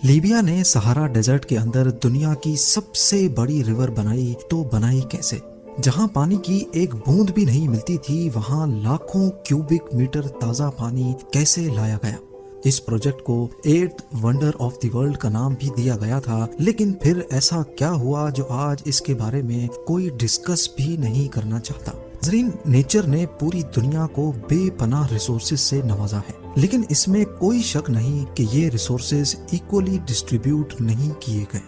Libya نے سہارا desert کے اندر دنیا کی سب سے بڑی ریور بنائی تو بنائی کیسے؟ جہاں پانی کی ایک بوند بھی نہیں ملتی تھی وہاں لاکھوں کیوبک میٹر تازہ پانی کیسے لایا گیا؟ اس پروجیکٹ کو 8th wonder of the world کا نام بھی دیا گیا تھا، لیکن پھر ایسا کیا ہوا جو آج اس کے بارے میں کوئی ڈسکس بھی نہیں کرنا چاہتا؟ نیچر نے پوری دنیا کو بے پناہ ریسورسز سے نوازا ہے، لیکن اس میں کوئی شک نہیں کہ یہ ریسورسز ایکولی ڈسٹریبیوٹ نہیں کیے گئے۔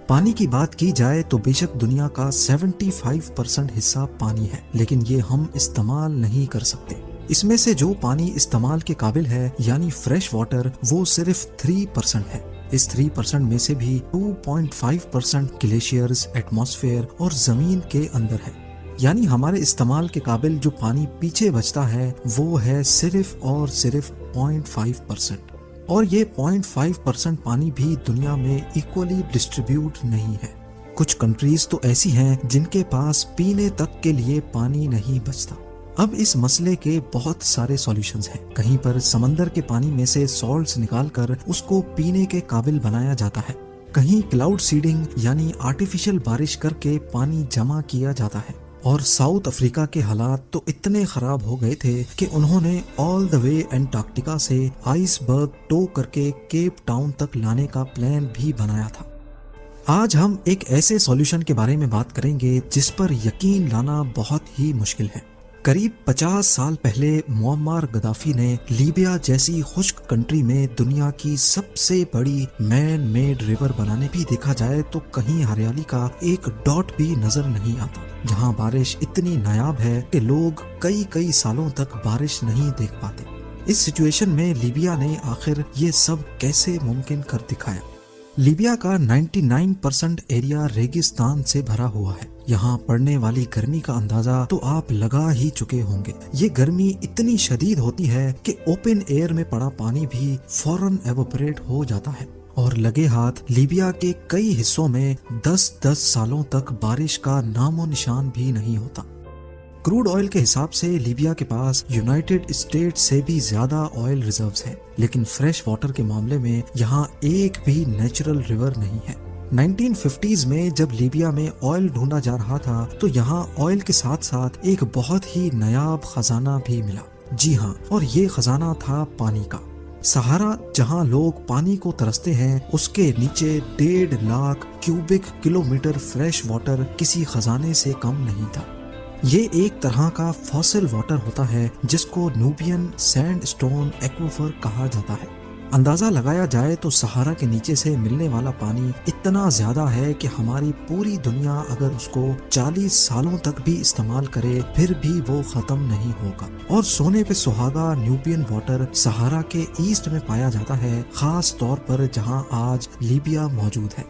پانی کی بات کی جائے تو بے شک دنیا کا 75% حصہ پانی ہے، لیکن یہ ہم استعمال نہیں کر سکتے۔ اس میں سے جو پانی استعمال کے قابل ہے یعنی فریش واٹر، وہ صرف 3% ہے۔ اس 3% میں سے بھی 2.5% گلیشیئرز، ایٹماسفیئر اور زمین کے اندر ہے، یعنی ہمارے استعمال کے قابل جو پانی پیچھے بچتا ہے وہ ہے صرف اور صرف 0.5%، اور یہ 0.5% پانی بھی دنیا میں ایکولی ڈسٹریبیوٹ نہیں ہے۔ کچھ کنٹریز تو ایسی ہیں جن کے پاس پینے تک کے لیے پانی نہیں بچتا۔ اب اس مسئلے کے بہت سارے سولوشنز ہیں۔ کہیں پر سمندر کے پانی میں سے سالٹس نکال کر اس کو پینے کے قابل بنایا جاتا ہے، کہیں کلاؤڈ سیڈنگ یعنی آرٹیفیشل بارش کر کے پانی جمع کیا جاتا ہے، اور ساؤتھ افریقہ کے حالات تو اتنے خراب ہو گئے تھے کہ انہوں نے آل دا وے انٹارکٹیکا سے آئس برگ ٹو کر کے کیپ ٹاؤن تک لانے کا پلان بھی بنایا تھا۔ آج ہم ایک ایسے سولوشن کے بارے میں بات کریں گے جس پر یقین لانا بہت ہی مشکل ہے۔ قریب 50 سال پہلے معمر غدافی نے لیبیا جیسی خشک کنٹری میں دنیا کی سب سے بڑی مین میڈ ریور بنانے بھی دیکھا جائے تو کہیں ہریالی کا ایک ڈاٹ بھی نظر نہیں آتا، جہاں بارش اتنی نایاب ہے کہ لوگ کئی سالوں تک بارش نہیں دیکھ پاتے۔ اس سچویشن میں لیبیا نے آخر یہ سب کیسے ممکن کر دکھایا؟ لیبیا کا 99% ایریا ریگستان سے بھرا ہوا ہے۔ یہاں پڑنے والی گرمی کا اندازہ تو آپ لگا ہی چکے ہوں گے۔ یہ گرمی اتنی شدید ہوتی ہے کہ اوپن ایئر میں پڑا پانی بھی فوراً ایوپریٹ ہو جاتا ہے، اور لگے ہاتھ لیبیا کے کئی حصوں میں 10 سالوں تک بارش کا نام و نشان بھی نہیں ہوتا۔ کروڈ آئل کے حساب سے لیبیا کے پاس یونائٹڈ اسٹیٹ سے بھی زیادہ آئل ریزروز ہیں، لیکن فریش واٹر کے معاملے میں یہاں ایک بھی نیچرل ریور نہیں ہے۔ 1950s میں جب لیبیا میں آئل ڈھونڈا جا رہا تھا تو یہاں آئل کے ساتھ ساتھ ایک بہت ہی نایاب خزانہ بھی ملا۔ جی ہاں، اور یہ خزانہ تھا پانی کا۔ سہارا جہاں لوگ پانی کو ترستے ہیں، اس کے نیچے 1.5 lakh cubic kilometre fresh water کسی خزانے سے کم نہیں تھا۔ یہ ایک طرح کا فاسل واٹر ہوتا ہے جس کو نوبین سینڈ سٹون ایکویفر کہا جاتا ہے۔ اندازہ لگایا جائے تو سہارا کے نیچے سے ملنے والا پانی اتنا زیادہ ہے کہ ہماری پوری دنیا اگر اس کو 40 سالوں تک بھی استعمال کرے پھر بھی وہ ختم نہیں ہوگا۔ اور سونے پہ سہاگا نیوبین واٹر سہارا کے ایسٹ میں پایا جاتا ہے، خاص طور پر جہاں آج لیبیا موجود ہے۔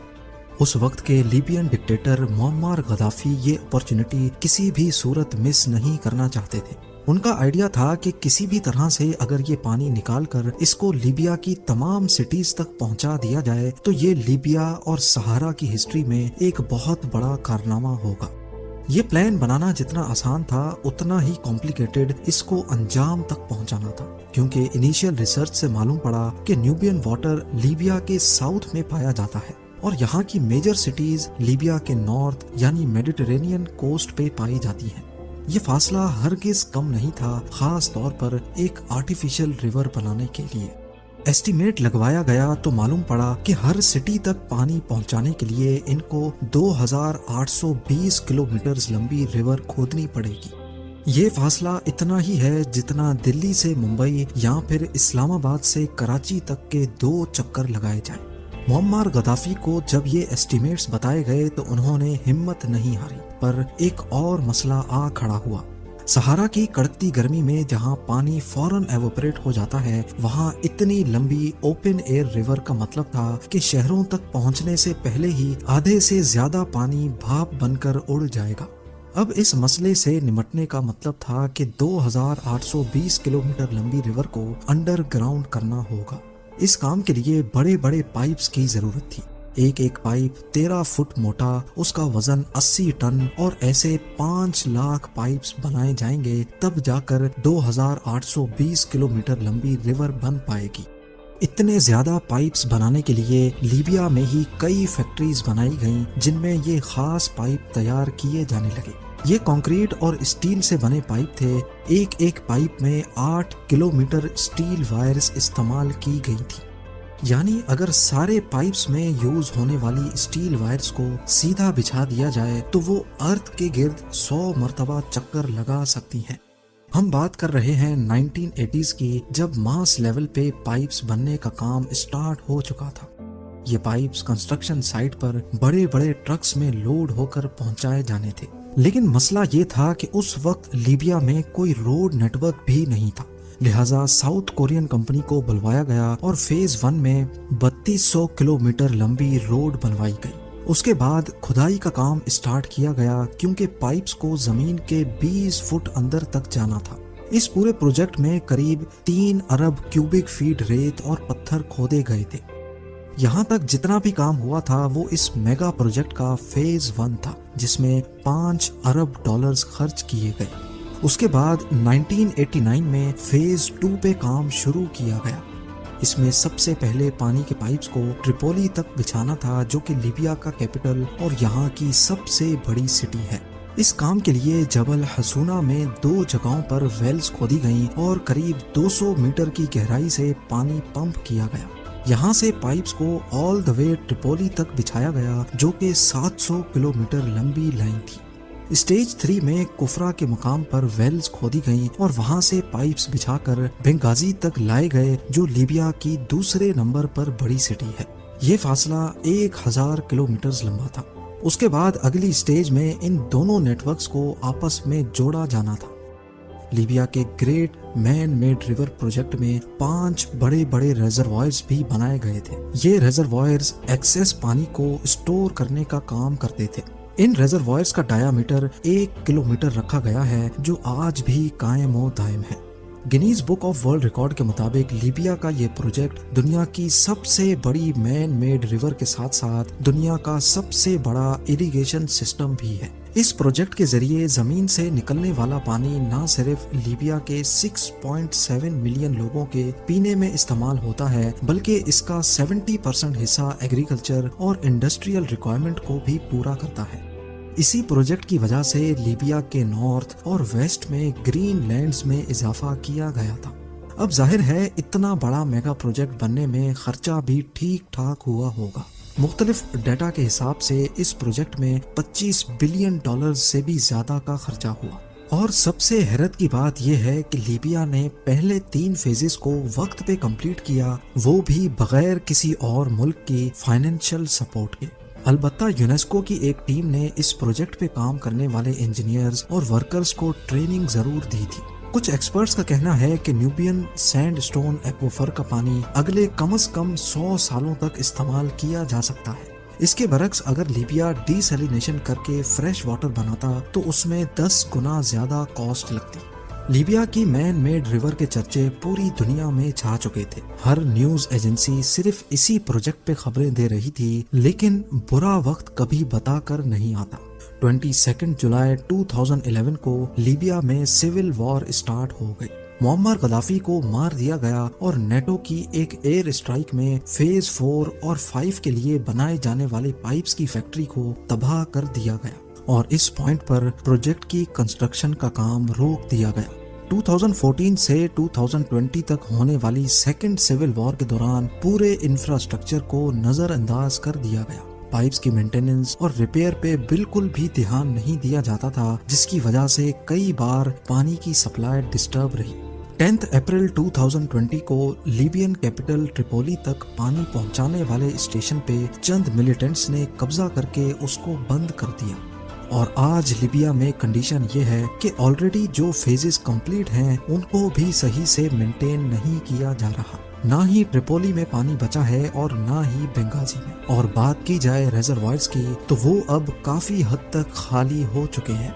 اس وقت کے لیبین ڈکٹیٹر معمر غدافی یہ اپرچونٹی کسی بھی صورت مس نہیں کرنا چاہتے تھے۔ ان کا آئیڈیا تھا کہ کسی بھی طرح سے اگر یہ پانی نکال کر اس کو لیبیا کی تمام سٹیز تک پہنچا دیا جائے تو یہ لیبیا اور سہارا کی ہسٹری میں ایک بہت بڑا کارنامہ ہوگا۔ یہ پلان بنانا جتنا آسان تھا اتنا ہی کمپلیکیٹڈ اس کو انجام تک پہنچانا تھا، کیونکہ انیشیل ریسرچ سے معلوم پڑا کہ نیوبین واٹر لیبیا کے ساؤتھ میں پایا جاتا ہے، اور یہاں کی میجر سٹیز لیبیا کے نارتھ یعنی میڈیٹرینین کوسٹ پہ پائی جاتی ہیں۔ یہ فاصلہ ہرگز کم نہیں تھا، خاص طور پر ایک آرٹیفیشل ریور بنانے کے لیے۔ ایسٹیمیٹ لگوایا گیا تو معلوم پڑا کہ ہر سٹی تک پانی پہنچانے کے لیے ان کو 2820 کلومیٹرز لمبی ریور کھودنی پڑے گی۔ یہ فاصلہ اتنا ہی ہے جتنا دلی سے ممبئی یا پھر اسلام آباد سے کراچی تک کے 2 چکر لگائے جائیں۔ معمر غدافی کو جب یہ ایسٹیمیٹس بتائے گئے تو انہوں نے ہمت نہیں ہاری، پر ایک اور مسئلہ آ کھڑا ہوا۔ سہارا کی کڑکتی گرمی میں جہاں پانی فوراً ایوپریٹ ہو جاتا ہے، وہاں اتنی لمبی اوپن ایئر ریور کا مطلب تھا کہ شہروں تک پہنچنے سے پہلے ہی آدھے سے زیادہ پانی بھاپ بن کر اڑ جائے گا۔ اب اس مسئلے سے نمٹنے کا مطلب تھا کہ 2820 کلومیٹر لمبی ریور کو انڈر گراؤنڈ کرنا ہوگا۔ اس کام کے لیے بڑے بڑے پائپس کی ضرورت تھی۔ ایک پائپ 13 فٹ موٹا، اس کا وزن 80 ٹن، اور ایسے 5 لاکھ پائپس بنائے جائیں گے، تب جا کر 2820 کلومیٹر لمبی ریور بن پائے گی۔ اتنے زیادہ پائپس بنانے کے لیے لیبیا میں ہی کئی فیکٹریز بنائی گئیں جن میں یہ خاص پائپ تیار کیے جانے لگے۔ یہ کنکریٹ اور اسٹیل سے بنے پائپ تھے۔ ایک پائپ میں 8 کلومیٹر اسٹیل وائرز استعمال کی گئی تھی، یعنی اگر سارے پائپس میں یوز ہونے والی اسٹیل وائرز کو سیدھا بچھا دیا جائے تو وہ ارتھ کے گرد 100 مرتبہ چکر لگا سکتی ہیں۔ ہم بات کر رہے ہیں 1980s کی، جب ماس لیول پہ پائپس بننے کا کام اسٹارٹ ہو چکا تھا۔ یہ پائپس کنسٹرکشن سائٹ پر بڑے بڑے ٹرکس میں لوڈ ہو کر پہنچائے جانے تھے، لیکن مسئلہ یہ تھا کہ اس وقت لیبیا میں کوئی روڈ نیٹ ورک بھی نہیں تھا، لہٰذا ساؤتھ کورین کمپنی کو بلوایا گیا اور فیز 1 میں 3200 کلومیٹر لمبی روڈ بنوائی گئی۔ اس کے بعد کھدائی کا کام اسٹارٹ کیا گیا کیونکہ پائپس کو زمین کے 20 فٹ اندر تک جانا تھا۔ اس پورے پروجیکٹ میں قریب 3 ارب کیوبک فیٹ ریت اور پتھر کھودے گئے تھے۔ یہاں تک جتنا بھی کام ہوا تھا وہ اس میگا پروجیکٹ کا فیز 1 تھا، جس میں 5 ارب ڈالرز خرچ کیے گئے۔ اس کے بعد 1989 میں فیز 2 پہ کام شروع کیا گیا۔ اس میں سب سے پہلے پانی کے پائپس کو ٹریپولی تک بچھانا تھا، جو کہ لیبیا کا کیپٹل اور یہاں کی سب سے بڑی سٹی ہے۔ اس کام کے لیے جبل حسونہ میں 2 جگہوں پر ویلز کھودی گئیں اور قریب 200 میٹر کی گہرائی سے پانی پمپ کیا گیا۔ یہاں سے پائپس کو آل دا وے ٹریپولی تک بچھایا گیا، جو کہ 700 کلومیٹر لمبی لائن تھی۔ اسٹیج 3 میں کفرا کے مقام پر ویلز کھودی گئیں اور وہاں سے پائپس بچھا کر بنگازی تک لائے گئے، جو لیبیا کی دوسرے نمبر پر بڑی سٹی ہے۔ یہ فاصلہ 1000 کلومیٹر لمبا تھا۔ اس کے بعد اگلی اسٹیج میں ان دونوں نیٹ ورکس کو آپس میں جوڑا جانا تھا۔ لیبیا کے great man made river project میں 5 بڑے بڑے ریزروائرز بھی بنائے گئے تھے۔ یہ ریزروائرز ایکسیس پانی کو اسٹور کرنے کا کام کرتے تھے۔ ان ریزروائرز کا ڈایا میٹر 1 کلومیٹر رکھا گیا ہے، جو آج بھی قائم و دائم ہے۔ Guinness book of world record کے مطابق لیبیا کا یہ پروجیکٹ دنیا کی سب سے بڑی مین میڈ ریور کے ساتھ ساتھ دنیا کا سب سے بڑا اریگیشن سسٹم بھی ہے۔ اس پروجیکٹ کے ذریعے زمین سے نکلنے والا پانی نہ صرف لیبیا کے 6.7 ملین لوگوں کے پینے میں استعمال ہوتا ہے، بلکہ اس کا 70% حصہ ایگریکلچر اور انڈسٹریل ریکوائرمنٹ کو بھی پورا کرتا ہے۔ اسی پروجیکٹ کی وجہ سے لیبیا کے نارتھ اور ویسٹ میں گرین لینڈز میں اضافہ کیا گیا تھا۔ اب ظاہر ہے اتنا بڑا میگا پروجیکٹ بننے میں خرچہ بھی ٹھیک ٹھاک ہوا ہوگا۔ مختلف ڈیٹا کے حساب سے اس پروجیکٹ میں 25 بلین ڈالر سے بھی زیادہ کا خرچہ ہوا۔ اور سب سے حیرت کی بات یہ ہے کہ لیبیا نے پہلے 3 فیزز کو وقت پہ کمپلیٹ کیا، وہ بھی بغیر کسی اور ملک کی فائنینشیل سپورٹ کے۔ البتہ یونیسکو کی ایک ٹیم نے اس پروجیکٹ پہ کام کرنے والے انجینئرز اور ورکرز کو ٹریننگ ضرور دی تھی۔ کچھ ایکسپرٹس کا کہنا ہے کہ نیوبین سینڈ سٹون ایکویفر کا پانی اگلے کم از کم 100 سالوں تک استعمال کیا جا سکتا ہے۔ اس کے برعکس اگر لیبیا ڈی سیلینیشن کر کے فریش واٹر بناتا تو اس میں 10 گنا زیادہ کاسٹ لگتی۔ لیبیا کی مین میڈ ریور کے چرچے پوری دنیا میں چھا چکے تھے۔ ہر نیوز ایجنسی صرف اسی پروجیکٹ پہ خبریں دے رہی تھی، لیکن برا وقت کبھی بتا کر نہیں آتا۔ 22 جولائی 2011 کو لیبیا میں سول وار اسٹارٹ ہو گئی۔ معمر غدافی کو مار دیا گیا اور نیٹو کی ایک ایئر اسٹرائک میں فیز 4 اور 5 کے لیے بنائے جانے والے پائپس کی فیکٹری کو تباہ کر دیا گیا، اور اس پوائنٹ پر پروجیکٹ کی کنسٹرکشن کا کام روک دیا گیا۔ 2014 سے 2020 تک ہونے والی سیکنڈ سول وار کے دوران پورے انفراسٹرکچر کو نظر انداز کر دیا گیا۔ پائپس کی مینٹیننس اور ریپیئر پہ بالکل بھی دھیان نہیں دیا جاتا تھا، جس کی وجہ سے کئی بار پانی کی سپلائی ڈسٹرب رہی۔ 10 اپریل 2020 کو لیبین کیپٹل ٹریپولی تک پانی پہنچانے والے اسٹیشن پہ چند ملیٹنٹس نے قبضہ کر کے اس کو بند کر دیا، اور آج لیبیا میں کنڈیشن یہ ہے کہ آلریڈی جو فیزز کمپلیٹ ہیں ان کو بھی صحیح سے مینٹین نہیں کیا جا رہا۔ نہ ہی ٹریپولی میں پانی بچا ہے اور نہ ہی بنگازی میں۔ اور بات کی جائے ریزروائرز کی تو وہ اب کافی حد تک خالی ہو چکے ہیں۔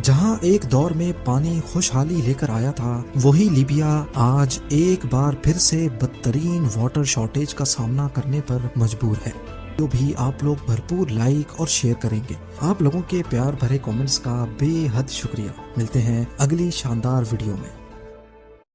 جہاں ایک دور میں پانی خوشحالی لے کر آیا تھا، وہی لیبیا آج ایک بار پھر سے بدترین واٹر شارٹیج کا سامنا کرنے پر مجبور ہے۔ جو بھی آپ لوگ بھرپور لائک اور شیئر کریں گے۔ آپ لوگوں کے پیار بھرے کامنٹس کا بے حد شکریہ۔ ملتے ہیں اگلی شاندار ویڈیو میں۔